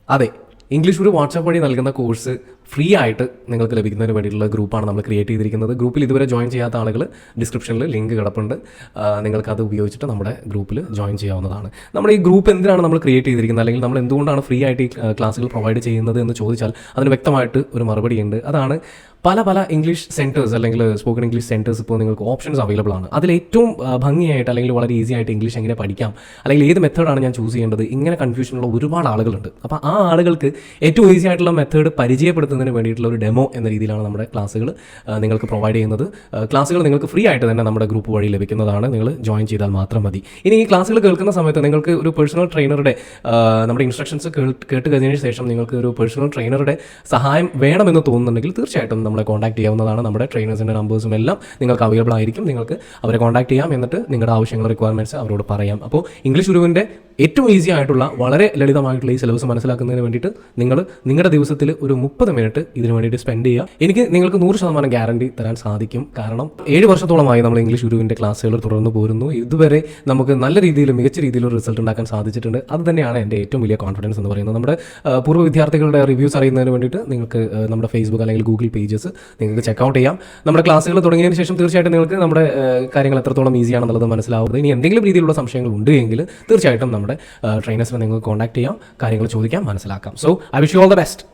അതെ, ഇംഗ്ലീഷ് ഒരു വാട്സാപ്പ് വഴി നൽകുന്ന കോഴ്സ് ഫ്രീ ആയിട്ട് നിങ്ങൾക്ക് ലഭിക്കുന്നതിന് വേണ്ടിയിട്ടുള്ള ഗ്രൂപ്പാണ് നമ്മൾ ക്രിയേറ്റ് ചെയ്തിരിക്കുന്നത്. ഗ്രൂപ്പിൽ ഇതുവരെ ജോയിൻ ചെയ്യാത്ത ആളുകൾ ഡിസ്ക്രിപ്ഷനിൽ ലിങ്ക് കിടപ്പുണ്ട്. നിങ്ങൾക്കത് ഉപയോഗിച്ചിട്ട് നമ്മുടെ ഗ്രൂപ്പിൽ ജോയിൻ ചെയ്യാവുന്നതാണ്. നമ്മുടെ ഈ ഗ്രൂപ്പ് എന്തിനാണ് നമ്മൾ ക്രിയേറ്റ് ചെയ്തിരിക്കുന്നത്, അല്ലെങ്കിൽ നമ്മൾ എന്തുകൊണ്ടാണ് ഫ്രീ ആയിട്ട് ഈ ക്ലാസ്സുകൾ പ്രൊവൈഡ് ചെയ്യുന്നത് എന്ന് ചോദിച്ചാൽ അതിന് വ്യക്തമായിട്ട് ഒരു മറുപടി ഉണ്ട്. അതാണ് പല ഇംഗ്ലീഷ് സെൻറ്റേഴ്സ് അല്ലെങ്കിൽ സ്പോക്കൺ ഇംഗ്ലീഷ് സെൻറ്റേഴ്സ് ഇപ്പോൾ നിങ്ങൾക്ക് ഓപ്ഷൻസ് അവൈലബിൾ ആണ്. അതിൽ ഏറ്റവും ഭംഗിയായിട്ട് അല്ലെങ്കിൽ വളരെ ഈസി ആയിട്ട് ഇംഗ്ലീഷ് എങ്ങനെ പഠിക്കാം, അല്ലെങ്കിൽ ഏത് മെത്തേഡാണ് ഞാൻ ചൂസ് ചെയ്യേണ്ടത്, ഇങ്ങനെ കൺഫ്യൂഷനുള്ള ഒരുപാട് ആളുകളുണ്ട്. അപ്പോൾ ആ ആളുകൾക്ക് ഏറ്റവും ഈസി ആയിട്ടുള്ള മെത്തേഡ് പരിചയപ്പെടുത്തുന്നതിന് വേണ്ടിയിട്ടുള്ള ഒരു ഡെമോ എന്ന രീതിയിലാണ് നമ്മുടെ ക്ലാസ്സുകൾ നിങ്ങൾക്ക് പ്രൊവൈഡ് ചെയ്യുന്നത്. ക്ലാസ്സുകൾ നിങ്ങൾക്ക് ഫ്രീ ആയിട്ട് തന്നെ നമ്മുടെ ഗ്രൂപ്പ് വഴി ലഭിക്കുന്നതാണ്. നിങ്ങൾ ജോയിൻ ചെയ്താൽ മാത്രം മതി. ഇനി ഈ ക്ലാസ്സുകൾ കേൾക്കുന്ന സമയത്ത് നിങ്ങൾക്ക് ഒരു പേഴ്സണൽ ട്രെയിനറുടെ നമ്മുടെ ഇൻസ്ട്രക്ഷൻസ് കേട്ട് കഴിഞ്ഞതിന് ശേഷം നിങ്ങൾക്ക് ഒരു പേഴ്സണൽ ട്രെയിനറുടെ സഹായം വേണമെന്ന് തോന്നുന്നുണ്ടെങ്കിൽ തീർച്ചയായിട്ടും നമ്മളെ കോൺടാക്ട് ചെയ്യാവുന്നതാണ്. നമ്മുടെ ട്രെയിനേഴ്സിൻ്റെ നമ്പേഴ്സും എല്ലാം നിങ്ങൾക്ക് അവൈലബിൾ ആയിരിക്കും. നിങ്ങൾക്ക് അവരെ കോൺടാക്ട് ചെയ്യാം. എന്നിട്ട് നിങ്ങളുടെ ആവശ്യങ്ങൾ, റിക്വയർമെൻറ്റ്സ് അവരോട് പറയാം. അപ്പോൾ ഇംഗ്ലീഷ് ഗുരുവിൻ്റെ ഏറ്റവും ഈസി ആയിട്ടുള്ള വളരെ ലളിതമായിട്ടുള്ള ഈ സിലബസ് മനസ്സിലാക്കുന്നതിന് വേണ്ടിയിട്ട് നിങ്ങളുടെ ദിവസത്തിൽ ഒരു 30 മിനിറ്റ് ഇതിന് വേണ്ടിയിട്ട് സ്പെൻഡ് ചെയ്യുക. എനിക്ക് നിങ്ങൾക്ക് 100% ഗ്യാരണ്ടി തരാൻ സാധിക്കും. കാരണം 7 വർഷത്തോളമായി നമ്മൾ ഇംഗ്ലീഷ് ഗുരുവിൻ്റെ ക്ലാസ്സുകൾ തുടർന്ന് പോരുന്നു. ഇതുവരെ നമുക്ക് നല്ല രീതിയിൽ, മികച്ച രീതിയിൽ ഒരു റിസൾട്ട് ഉണ്ടാക്കാൻ സാധിച്ചിട്ടുണ്ട്. അത് തന്നെയാണ് എൻ്റെ ഏറ്റവും വലിയ കോൺഫിഡൻസ് എന്ന് പറയുന്നത്. നമ്മുടെ പൂർവ്വ വിദ്യാർത്ഥികളുടെ റിവ്യൂസ് അറിയുന്നതിന് വേണ്ടിയിട്ട് നിങ്ങൾക്ക് നമ്മുടെ ഫേസ്ബുക്ക് അല്ലെങ്കിൽ ഗൂഗിൾ പേജസ് നിങ്ങൾക്ക് ചെക്കൗട്ട് ചെയ്യാം. നമ്മുടെ ക്ലാസ്സുകൾ തുടങ്ങിയതിന് ശേഷം തീർച്ചയായിട്ടും നിങ്ങൾക്ക് നമ്മുടെ കാര്യങ്ങൾ എത്രത്തോളം ഈസിയാണെന്നുള്ളത് മനസ്സിലാവുന്നത്. ഇനി എന്തെങ്കിലും രീതിയിലുള്ള സംശയങ്ങൾ ഉണ്ട് എങ്കിൽ തീർച്ചയായിട്ടും നമ്മുടെ ട്രെയിനേഴ്സിനെ നിങ്ങൾക്ക് കോൺടാക്ട് ചെയ്യാം, കാര്യങ്ങൾ ചോദിക്കാം, മനസ്സിലാക്കാം. So I wish you all the best.